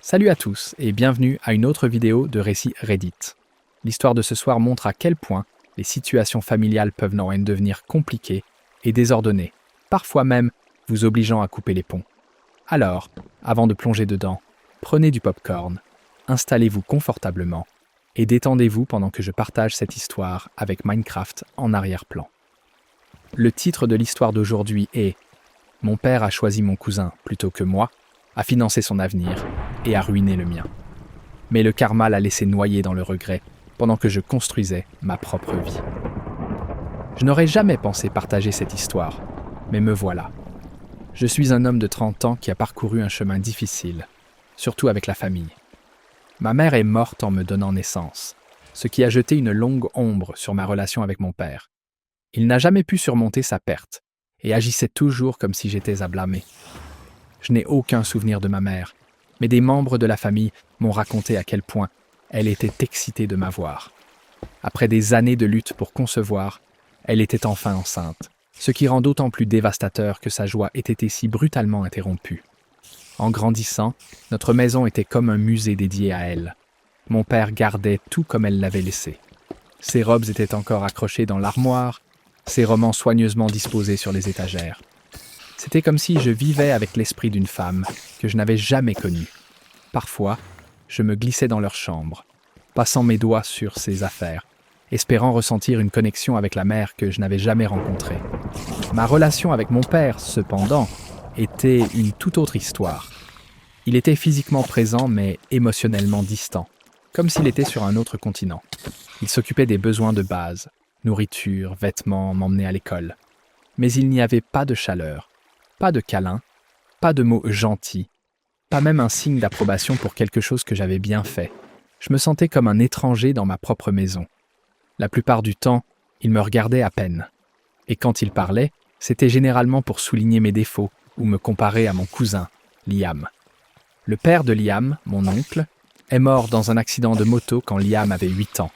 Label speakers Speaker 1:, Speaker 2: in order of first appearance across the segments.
Speaker 1: Salut à tous et bienvenue à une autre vidéo de Récit Reddit. L'histoire de ce soir montre à quel point les situations familiales peuvent devenir compliquées et désordonnées, parfois même vous obligeant à couper les ponts. Alors, avant de plonger dedans, prenez du popcorn, installez-vous confortablement et détendez-vous pendant que je partage cette histoire avec Minecraft en arrière-plan. Le titre de l'histoire d'aujourd'hui est « Mon père a choisi mon cousin plutôt que moi, a financé son avenir et a ruiné le mien. Mais le karma l'a laissé noyer dans le regret pendant que je construisais ma propre vie. » Je n'aurais jamais pensé partager cette histoire, mais me voilà. Je suis un homme de 30 ans qui a parcouru un chemin difficile, surtout avec la famille. Ma mère est morte en me donnant naissance, ce qui a jeté une longue ombre sur ma relation avec mon père. Il n'a jamais pu surmonter sa perte et agissait toujours comme si j'étais à blâmer. Je n'ai aucun souvenir de ma mère, mais des membres de la famille m'ont raconté à quel point elle était excitée de m'avoir. Après des années de lutte pour concevoir, elle était enfin enceinte, ce qui rend d'autant plus dévastateur que sa joie ait été si brutalement interrompue. En grandissant, notre maison était comme un musée dédié à elle. Mon père gardait tout comme elle l'avait laissé. Ses robes étaient encore accrochées dans l'armoire, ses romans soigneusement disposés sur les étagères. C'était comme si je vivais avec l'esprit d'une femme que je n'avais jamais connue. Parfois, je me glissais dans leur chambre, passant mes doigts sur ses affaires, espérant ressentir une connexion avec la mère que je n'avais jamais rencontrée. Ma relation avec mon père, cependant, était une toute autre histoire. Il était physiquement présent mais émotionnellement distant, comme s'il était sur un autre continent. Il s'occupait des besoins de base, nourriture, vêtements, m'emmener à l'école. Mais il n'y avait pas de chaleur, pas de câlin, pas de mots gentils, pas même un signe d'approbation pour quelque chose que j'avais bien fait. Je me sentais comme un étranger dans ma propre maison. La plupart du temps, il me regardait à peine. Et quand il parlait, c'était généralement pour souligner mes défauts ou me comparer à mon cousin, Liam. Le père de Liam, mon oncle, est mort dans un accident de moto quand Liam avait 8 ans.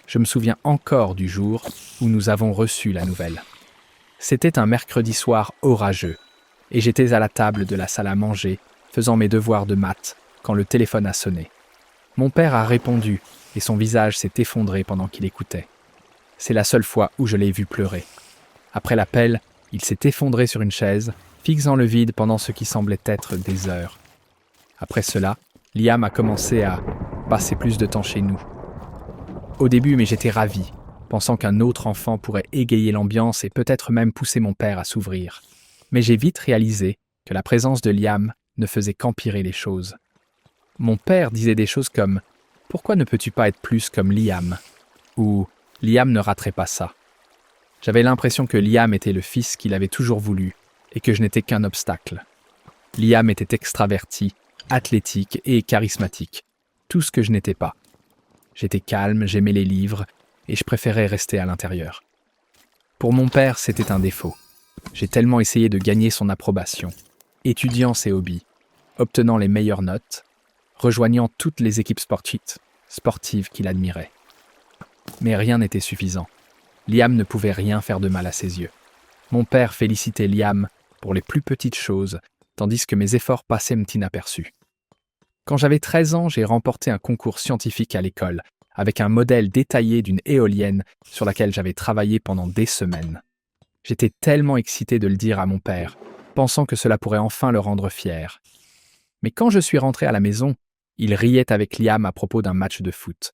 Speaker 1: Je me souviens encore du jour où nous avons reçu la nouvelle. C'était un mercredi soir orageux, et j'étais à la table de la salle à manger, faisant mes devoirs de maths, quand le téléphone a sonné. Mon père a répondu, et son visage s'est effondré pendant qu'il écoutait. C'est la seule fois où je l'ai vu pleurer. Après l'appel, il s'est effondré sur une chaise, fixant le vide pendant ce qui semblait être des heures. Après cela, Liam a commencé à passer plus de temps chez nous. Au début, mais j'étais ravi, pensant qu'un autre enfant pourrait égayer l'ambiance et peut-être même pousser mon père à s'ouvrir. Mais j'ai vite réalisé que la présence de Liam ne faisait qu'empirer les choses. Mon père disait des choses comme « Pourquoi ne peux-tu pas être plus comme Liam ?» ou « Liam ne raterait pas ça ». J'avais l'impression que Liam était le fils qu'il avait toujours voulu et que je n'étais qu'un obstacle. Liam était extraverti, athlétique et charismatique, tout ce que je n'étais pas. J'étais calme, j'aimais les livres et je préférais rester à l'intérieur. Pour mon père, c'était un défaut. J'ai tellement essayé de gagner son approbation, étudiant ses hobbies, obtenant les meilleures notes, rejoignant toutes les équipes sportives qu'il admirait. Mais rien n'était suffisant. Liam ne pouvait rien faire de mal à ses yeux. Mon père félicitait Liam pour les plus petites choses, tandis que mes efforts passaient inaperçus. Quand j'avais 13 ans, j'ai remporté un concours scientifique à l'école, avec un modèle détaillé d'une éolienne sur laquelle j'avais travaillé pendant des semaines. J'étais tellement excité de le dire à mon père, pensant que cela pourrait enfin le rendre fier. Mais quand je suis rentré à la maison, il riait avec Liam à propos d'un match de foot.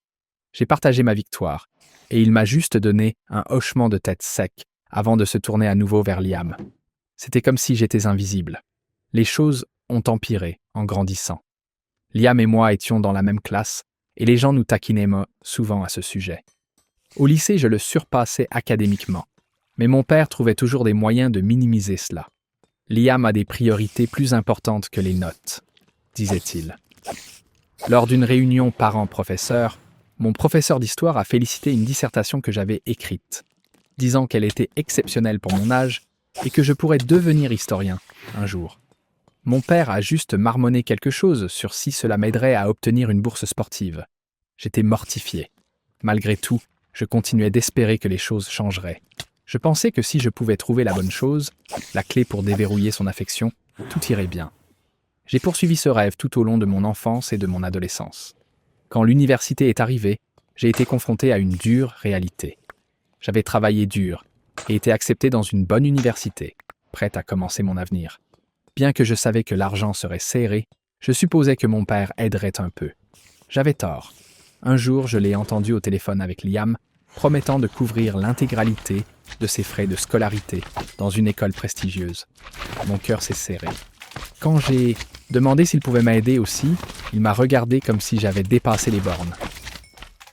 Speaker 1: J'ai partagé ma victoire, et il m'a juste donné un hochement de tête sec avant de se tourner à nouveau vers Liam. C'était comme si j'étais invisible. Les choses ont empiré en grandissant. Liam et moi étions dans la même classe, et les gens nous taquinaient souvent à ce sujet. Au lycée, je le surpassais académiquement, mais mon père trouvait toujours des moyens de minimiser cela. Liam a des priorités plus importantes que les notes, disait-il. Lors d'une réunion parents-professeurs, mon professeur d'histoire a félicité une dissertation que j'avais écrite, disant qu'elle était exceptionnelle pour mon âge et que je pourrais devenir historien un jour. Mon père a juste marmonné quelque chose sur si cela m'aiderait à obtenir une bourse sportive. J'étais mortifié. Malgré tout, je continuais d'espérer que les choses changeraient. Je pensais que si je pouvais trouver la bonne chose, la clé pour déverrouiller son affection, tout irait bien. J'ai poursuivi ce rêve tout au long de mon enfance et de mon adolescence. Quand l'université est arrivée, j'ai été confronté à une dure réalité. J'avais travaillé dur et été accepté dans une bonne université, prête à commencer mon avenir. Bien que je savais que l'argent serait serré, je supposais que mon père aiderait un peu. J'avais tort. Un jour, je l'ai entendu au téléphone avec Liam, promettant de couvrir l'intégralité de ses frais de scolarité dans une école prestigieuse. Mon cœur s'est serré. Quand j'ai demandé s'il pouvait m'aider aussi, il m'a regardé comme si j'avais dépassé les bornes.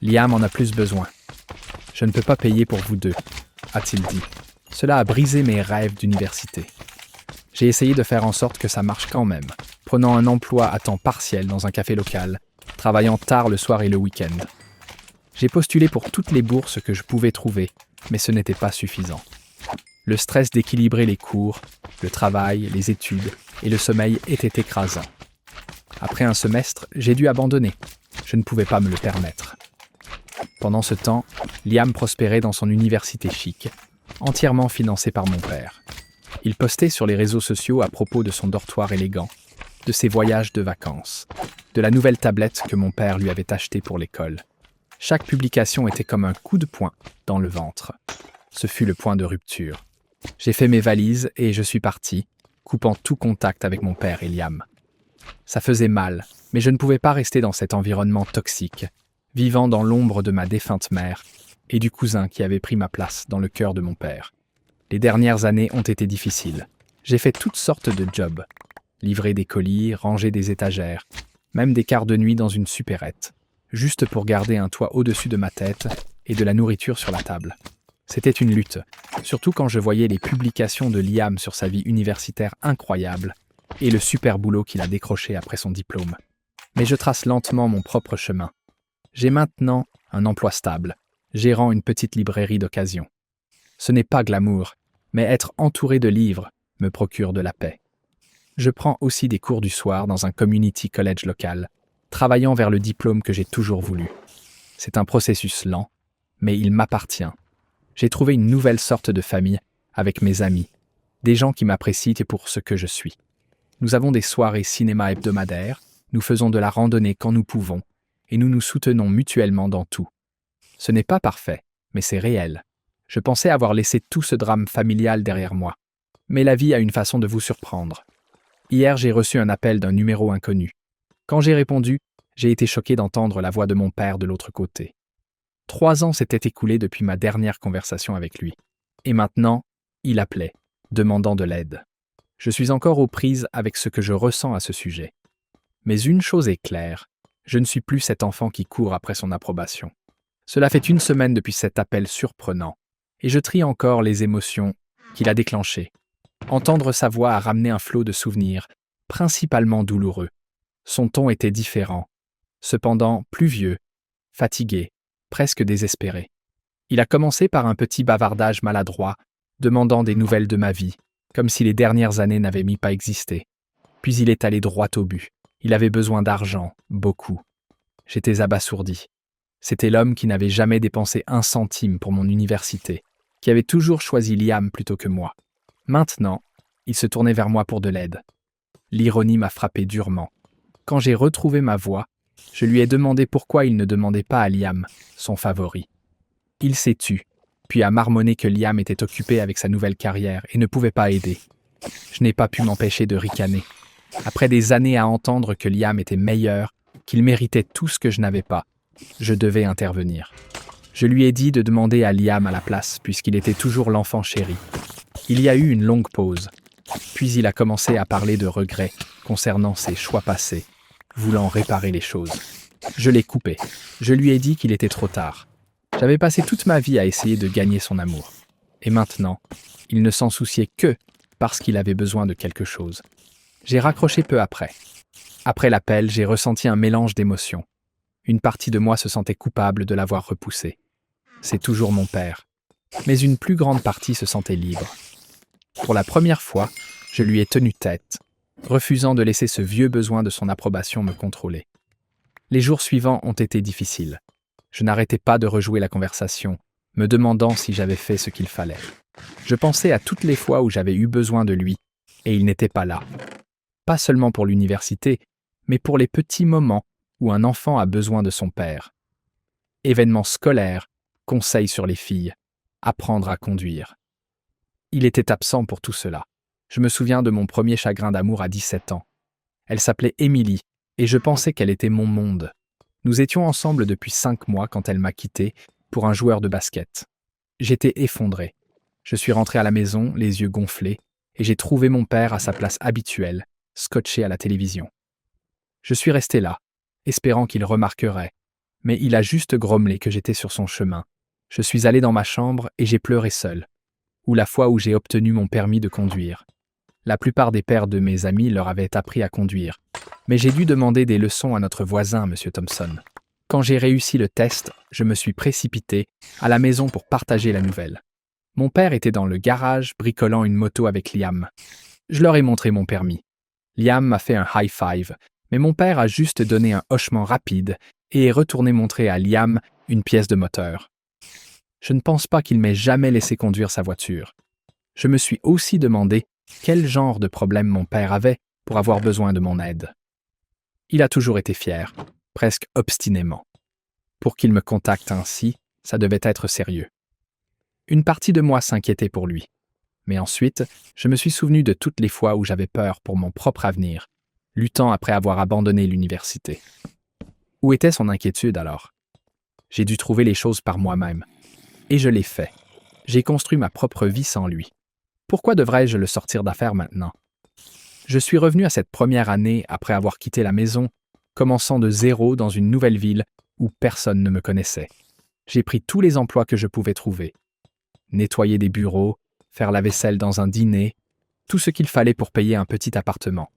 Speaker 1: Liam en a plus besoin. Je ne peux pas payer pour vous deux, a-t-il dit. Cela a brisé mes rêves d'université. J'ai essayé de faire en sorte que ça marche quand même, prenant un emploi à temps partiel dans un café local, travaillant tard le soir et le week-end. J'ai postulé pour toutes les bourses que je pouvais trouver, mais ce n'était pas suffisant. Le stress d'équilibrer les cours, le travail, les études et le sommeil était écrasant. Après un semestre, j'ai dû abandonner. Je ne pouvais pas me le permettre. Pendant ce temps, Liam prospérait dans son université chic, entièrement financée par mon père. Il postait sur les réseaux sociaux à propos de son dortoir élégant, de ses voyages de vacances, de la nouvelle tablette que mon père lui avait achetée pour l'école. Chaque publication était comme un coup de poing dans le ventre. Ce fut le point de rupture. J'ai fait mes valises et je suis parti, coupant tout contact avec mon père et Liam. Ça faisait mal, mais je ne pouvais pas rester dans cet environnement toxique, vivant dans l'ombre de ma défunte mère et du cousin qui avait pris ma place dans le cœur de mon père. Les dernières années ont été difficiles. J'ai fait toutes sortes de jobs. Livrer des colis, ranger des étagères, même des quarts de nuit dans une supérette, juste pour garder un toit au-dessus de ma tête et de la nourriture sur la table. C'était une lutte, surtout quand je voyais les publications de Liam sur sa vie universitaire incroyable et le super boulot qu'il a décroché après son diplôme. Mais je trace lentement mon propre chemin. J'ai maintenant un emploi stable, gérant une petite librairie d'occasion. Ce n'est pas glamour, mais être entouré de livres me procure de la paix. Je prends aussi des cours du soir dans un community college local, travaillant vers le diplôme que j'ai toujours voulu. C'est un processus lent, mais il m'appartient. J'ai trouvé une nouvelle sorte de famille avec mes amis, des gens qui m'apprécient pour ce que je suis. Nous avons des soirées cinéma hebdomadaires, nous faisons de la randonnée quand nous pouvons, et nous nous soutenons mutuellement dans tout. Ce n'est pas parfait, mais c'est réel. Je pensais avoir laissé tout ce drame familial derrière moi. Mais la vie a une façon de vous surprendre. Hier, j'ai reçu un appel d'un numéro inconnu. Quand j'ai répondu, j'ai été choqué d'entendre la voix de mon père de l'autre côté. 3 ans s'étaient écoulés depuis ma dernière conversation avec lui. Et maintenant, il appelait, demandant de l'aide. Je suis encore aux prises avec ce que je ressens à ce sujet. Mais une chose est claire, je ne suis plus cet enfant qui court après son approbation. Cela fait 1 semaine depuis cet appel surprenant, et je trie encore les émotions qu'il a déclenchées. Entendre sa voix a ramené un flot de souvenirs, principalement douloureux. Son ton était différent, cependant plus vieux, fatigué, presque désespéré. Il a commencé par un petit bavardage maladroit, demandant des nouvelles de ma vie, comme si les dernières années n'avaient pas existé. Puis il est allé droit au but. Il avait besoin d'argent, beaucoup. J'étais abasourdi. C'était l'homme qui n'avait jamais dépensé 1 centime pour mon université, qui avait toujours choisi Liam plutôt que moi. Maintenant, il se tournait vers moi pour de l'aide. L'ironie m'a frappé durement. Quand j'ai retrouvé ma voix, je lui ai demandé pourquoi il ne demandait pas à Liam, son favori. Il s'est tu, puis a marmonné que Liam était occupé avec sa nouvelle carrière et ne pouvait pas aider. Je n'ai pas pu m'empêcher de ricaner. Après des années à entendre que Liam était meilleur, qu'il méritait tout ce que je n'avais pas, je devais intervenir. Je lui ai dit de demander à Liam à la place, puisqu'il était toujours l'enfant chéri. Il y a eu une longue pause. Puis il a commencé à parler de regrets concernant ses choix passés, voulant réparer les choses. Je l'ai coupé. Je lui ai dit qu'il était trop tard. J'avais passé toute ma vie à essayer de gagner son amour. Et maintenant, il ne s'en souciait que parce qu'il avait besoin de quelque chose. J'ai raccroché peu après. Après l'appel, j'ai ressenti un mélange d'émotions. Une partie de moi se sentait coupable de l'avoir repoussé. C'est toujours mon père. Mais une plus grande partie se sentait libre. Pour la première fois, je lui ai tenu tête, refusant de laisser ce vieux besoin de son approbation me contrôler. Les jours suivants ont été difficiles. Je n'arrêtais pas de rejouer la conversation, me demandant si j'avais fait ce qu'il fallait. Je pensais à toutes les fois où j'avais eu besoin de lui, et il n'était pas là. pas seulement pour l'université, mais pour les petits moments où un enfant a besoin de son père. Événements scolaires, conseils sur les filles, apprendre à conduire. Il était absent pour tout cela. Je me souviens de mon premier chagrin d'amour à 17 ans. Elle s'appelait Émilie, et je pensais qu'elle était mon monde. Nous étions ensemble depuis 5 mois quand elle m'a quitté pour un joueur de basket. J'étais effondré. Je suis rentré à la maison, les yeux gonflés, et j'ai trouvé mon père à sa place habituelle, scotché à la télévision. Je suis resté là, espérant qu'il remarquerait, mais il a juste grommelé que j'étais sur son chemin. Je suis allé dans ma chambre et j'ai pleuré seul, ou la fois où j'ai obtenu mon permis de conduire. La plupart des pères de mes amis leur avaient appris à conduire, mais j'ai dû demander des leçons à notre voisin, M. Thompson. Quand j'ai réussi le test, je me suis précipité à la maison pour partager la nouvelle. Mon père était dans le garage bricolant une moto avec Liam. Je leur ai montré mon permis. Liam m'a fait un high five, mais mon père a juste donné un hochement rapide et est retourné montrer à Liam une pièce de moteur. Je ne pense pas qu'il m'ait jamais laissé conduire sa voiture. Je me suis aussi demandé quel genre de problème mon père avait pour avoir besoin de mon aide. Il a toujours été fier, presque obstinément. Pour qu'il me contacte ainsi, ça devait être sérieux. Une partie de moi s'inquiétait pour lui. Mais ensuite, je me suis souvenu de toutes les fois où j'avais peur pour mon propre avenir, luttant après avoir abandonné l'université. Où était son inquiétude alors? J'ai dû trouver les choses par moi-même. Et je l'ai fait. J'ai construit ma propre vie sans lui. Pourquoi devrais-je le sortir d'affaire maintenant? Je suis revenu à cette première année après avoir quitté la maison, commençant de zéro dans une nouvelle ville où personne ne me connaissait. J'ai pris tous les emplois que je pouvais trouver. Nettoyer des bureaux, faire la vaisselle dans un dîner, tout ce qu'il fallait pour payer un petit appartement.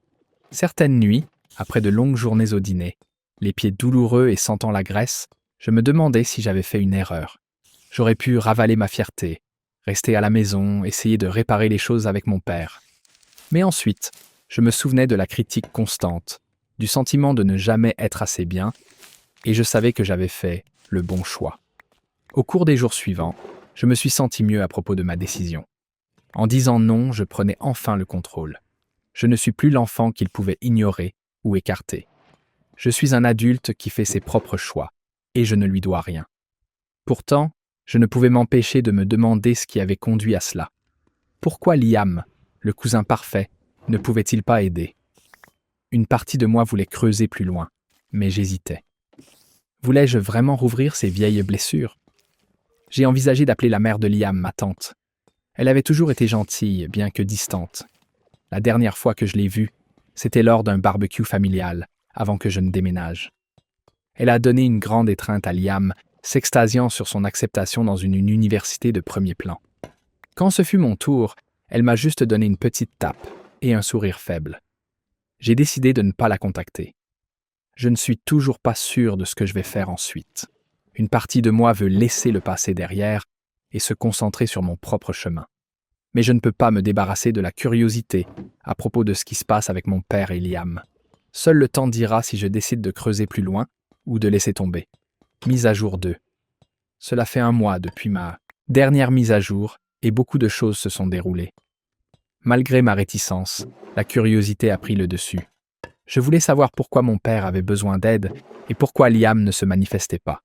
Speaker 1: Certaines nuits, après de longues journées au dîner, les pieds douloureux et sentant la graisse, je me demandais si j'avais fait une erreur. J'aurais pu ravaler ma fierté, rester à la maison, essayer de réparer les choses avec mon père. Mais ensuite, je me souvenais de la critique constante, du sentiment de ne jamais être assez bien, et je savais que j'avais fait le bon choix. Au cours des jours suivants, je me suis senti mieux à propos de ma décision. En disant non, je prenais enfin le contrôle. Je ne suis plus l'enfant qu'il pouvait ignorer ou écarter. Je suis un adulte qui fait ses propres choix, et je ne lui dois rien. Pourtant, je ne pouvais m'empêcher de me demander ce qui avait conduit à cela. Pourquoi Liam, le cousin parfait, ne pouvait-il pas aider? Une partie de moi voulait creuser plus loin, mais j'hésitais. Voulais-je vraiment rouvrir ces vieilles blessures? J'ai envisagé d'appeler la mère de Liam ma tante. Elle avait toujours été gentille, bien que distante. La dernière fois que je l'ai vue, c'était lors d'un barbecue familial, avant que je ne déménage. Elle a donné une grande étreinte à Liam, s'extasiant sur son acceptation dans une université de premier plan. Quand ce fut mon tour, elle m'a juste donné une petite tape et un sourire faible. J'ai décidé de ne pas la contacter. Je ne suis toujours pas sûr de ce que je vais faire ensuite. Une partie de moi veut laisser le passé derrière et se concentrer sur mon propre chemin. Mais je ne peux pas me débarrasser de la curiosité à propos de ce qui se passe avec mon père et Liam. Seul le temps dira si je décide de creuser plus loin ou de laisser tomber. Mise à jour 2. Cela fait 1 mois depuis ma dernière mise à jour et beaucoup de choses se sont déroulées. Malgré ma réticence, la curiosité a pris le dessus. Je voulais savoir pourquoi mon père avait besoin d'aide et pourquoi Liam ne se manifestait pas.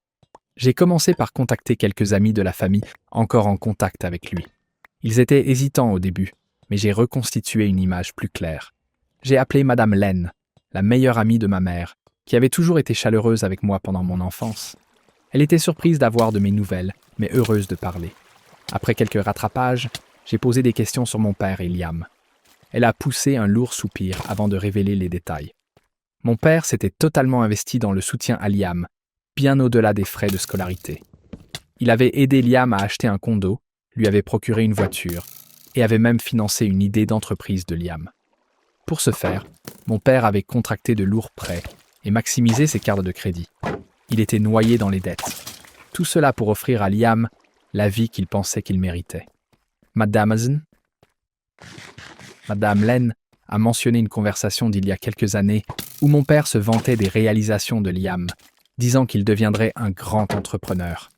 Speaker 1: J'ai commencé par contacter quelques amis de la famille encore en contact avec lui. Ils étaient hésitants au début, mais j'ai reconstitué une image plus claire. J'ai appelé Madame Len, la meilleure amie de ma mère, qui avait toujours été chaleureuse avec moi pendant mon enfance. Elle était surprise d'avoir de mes nouvelles, mais heureuse de parler. Après quelques rattrapages, j'ai posé des questions sur mon père et Liam. Elle a poussé un lourd soupir avant de révéler les détails. Mon père s'était totalement investi dans le soutien à Liam, bien au-delà des frais de scolarité. Il avait aidé Liam à acheter un condo, lui avait procuré une voiture et avait même financé une idée d'entreprise de Liam. Pour ce faire, mon père avait contracté de lourds prêts et maximisé ses cartes de crédit. Il était noyé dans les dettes. Tout cela pour offrir à Liam la vie qu'il pensait qu'il méritait. Madame Len a mentionné une conversation d'il y a quelques années où mon père se vantait des réalisations de Liam, disant qu'il deviendrait un grand entrepreneur.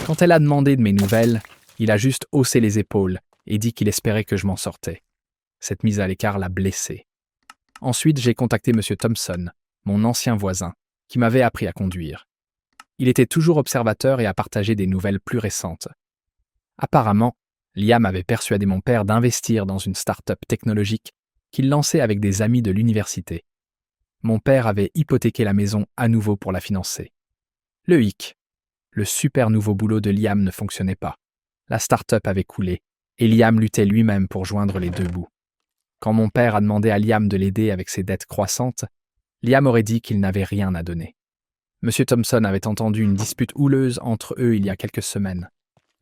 Speaker 1: Quand elle a demandé de mes nouvelles, il a juste haussé les épaules et dit qu'il espérait que je m'en sortais. Cette mise à l'écart l'a blessé. Ensuite, j'ai contacté M. Thompson, mon ancien voisin, qui m'avait appris à conduire. Il était toujours observateur et a partagé des nouvelles plus récentes. Apparemment, Liam avait persuadé mon père d'investir dans une start-up technologique qu'il lançait avec des amis de l'université. Mon père avait hypothéqué la maison à nouveau pour la financer. Le hic. Le super nouveau boulot de Liam ne fonctionnait pas. La start-up avait coulé et Liam luttait lui-même pour joindre les deux bouts. Quand mon père a demandé à Liam de l'aider avec ses dettes croissantes, Liam aurait dit qu'il n'avait rien à donner. M. Thompson avait entendu une dispute houleuse entre eux il y a quelques semaines.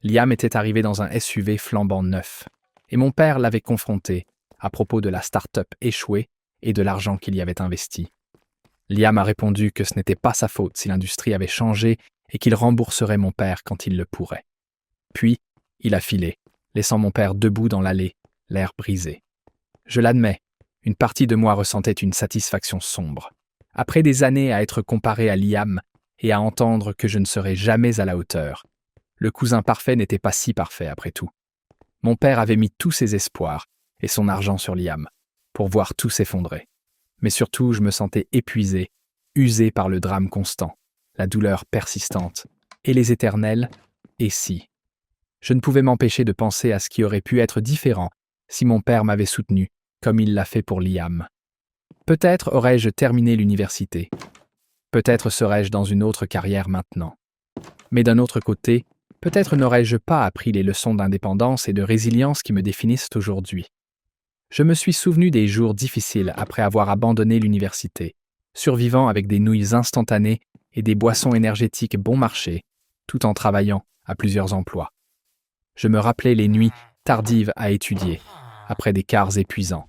Speaker 1: Liam était arrivé dans un SUV flambant neuf, et mon père l'avait confronté à propos de la start-up échouée et de l'argent qu'il y avait investi. Liam a répondu que ce n'était pas sa faute si l'industrie avait changé et qu'il rembourserait mon père quand il le pourrait. Puis, il a filé, laissant mon père debout dans l'allée, l'air brisé. Je l'admets, une partie de moi ressentait une satisfaction sombre. Après des années à être comparé à Liam et à entendre que je ne serais jamais à la hauteur, le cousin parfait n'était pas si parfait après tout. Mon père avait mis tous ses espoirs et son argent sur Liam, pour voir tout s'effondrer. Mais surtout, je me sentais épuisé, usé par le drame constant, la douleur persistante, et les éternels « et si ». Je ne pouvais m'empêcher de penser à ce qui aurait pu être différent si mon père m'avait soutenu, comme il l'a fait pour Liam. Peut-être aurais-je terminé l'université. Peut-être serais-je dans une autre carrière maintenant. Mais d'un autre côté, peut-être n'aurais-je pas appris les leçons d'indépendance et de résilience qui me définissent aujourd'hui. Je me suis souvenu des jours difficiles après avoir abandonné l'université, survivant avec des nouilles instantanées et des boissons énergétiques bon marché, tout en travaillant à plusieurs emplois. Je me rappelais les nuits tardives à étudier, après des quarts épuisants,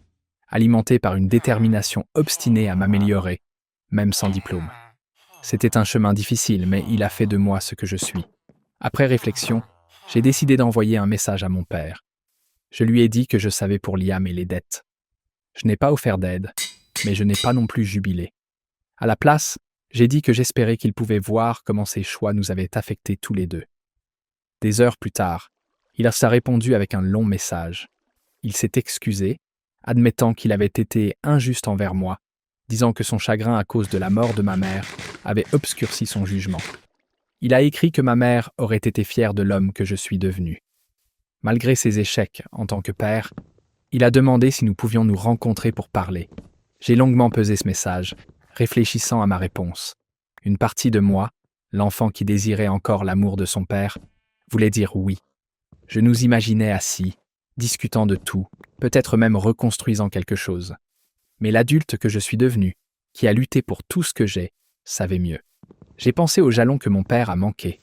Speaker 1: alimentés par une détermination obstinée à m'améliorer, même sans diplôme. C'était un chemin difficile, mais il a fait de moi ce que je suis. Après réflexion, j'ai décidé d'envoyer un message à mon père. Je lui ai dit que je savais pour Liam et les dettes. Je n'ai pas offert d'aide, mais je n'ai pas non plus jubilé. À la place, j'ai dit que j'espérais qu'il pouvait voir comment ses choix nous avaient affectés tous les deux. Des heures plus tard, il a répondu avec un long message. Il s'est excusé, admettant qu'il avait été injuste envers moi, disant que son chagrin à cause de la mort de ma mère avait obscurci son jugement. Il a écrit que ma mère aurait été fière de l'homme que je suis devenu. Malgré ses échecs en tant que père, il a demandé si nous pouvions nous rencontrer pour parler. J'ai longuement pesé ce message, réfléchissant à ma réponse. Une partie de moi, l'enfant qui désirait encore l'amour de son père, voulait dire oui. Je nous imaginais assis, discutant de tout, peut-être même reconstruisant quelque chose. Mais l'adulte que je suis devenu, qui a lutté pour tout ce que j'ai, savait mieux. J'ai pensé au jalon que mon père a manqué.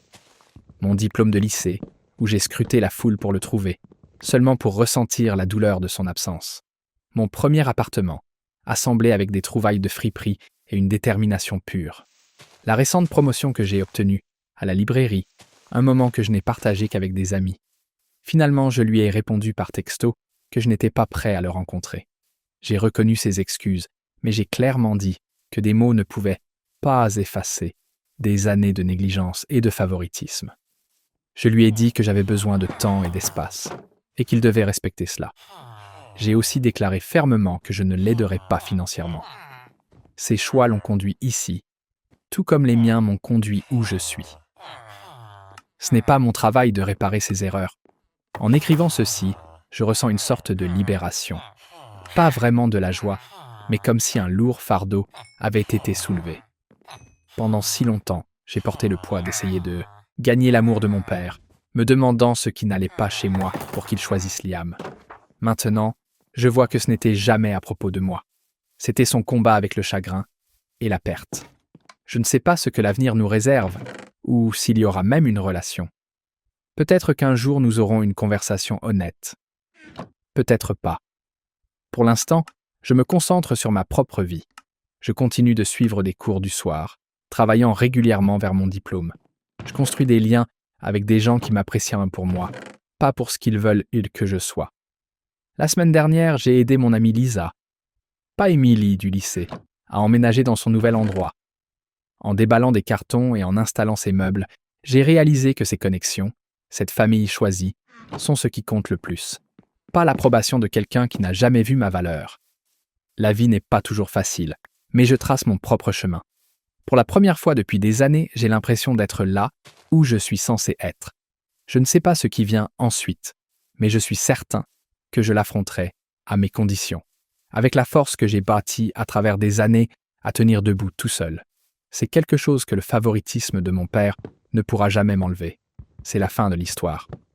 Speaker 1: Mon diplôme de lycée, où j'ai scruté la foule pour le trouver, seulement pour ressentir la douleur de son absence. Mon premier appartement, assemblé avec des trouvailles de friperie et une détermination pure. La récente promotion que j'ai obtenue, à la librairie, un moment que je n'ai partagé qu'avec des amis. Finalement, je lui ai répondu par texto que je n'étais pas prêt à le rencontrer. J'ai reconnu ses excuses, mais j'ai clairement dit que des mots ne pouvaient pas effacer des années de négligence et de favoritisme. Je lui ai dit que j'avais besoin de temps et d'espace, et qu'il devait respecter cela. J'ai aussi déclaré fermement que je ne l'aiderais pas financièrement. Ses choix l'ont conduit ici, tout comme les miens m'ont conduit où je suis. Ce n'est pas mon travail de réparer ses erreurs. En écrivant ceci, je ressens une sorte de libération. Pas vraiment de la joie, mais comme si un lourd fardeau avait été soulevé. Pendant si longtemps, j'ai porté le poids d'essayer de gagner l'amour de mon père, me demandant ce qui n'allait pas chez moi pour qu'il choisisse Liam. Maintenant, je vois que ce n'était jamais à propos de moi. C'était son combat avec le chagrin et la perte. Je ne sais pas ce que l'avenir nous réserve, ou s'il y aura même une relation. Peut-être qu'un jour nous aurons une conversation honnête. Peut-être pas. Pour l'instant, je me concentre sur ma propre vie. Je continue de suivre des cours du soir, travaillant régulièrement vers mon diplôme. Je construis des liens avec des gens qui m'apprécient pour moi, pas pour ce qu'ils veulent que je sois. La semaine dernière, j'ai aidé mon amie Lisa, pas Émilie du lycée, à emménager dans son nouvel endroit. En déballant des cartons et en installant ses meubles, j'ai réalisé que ces connexions, cette famille choisie, sont ce qui compte le plus. Pas l'approbation de quelqu'un qui n'a jamais vu ma valeur. La vie n'est pas toujours facile, mais je trace mon propre chemin. Pour la première fois depuis des années, j'ai l'impression d'être là où je suis censé être. Je ne sais pas ce qui vient ensuite, mais je suis certain que je l'affronterai à mes conditions, avec la force que j'ai bâtie à travers des années à tenir debout tout seul. C'est quelque chose que le favoritisme de mon père ne pourra jamais m'enlever. C'est la fin de l'histoire.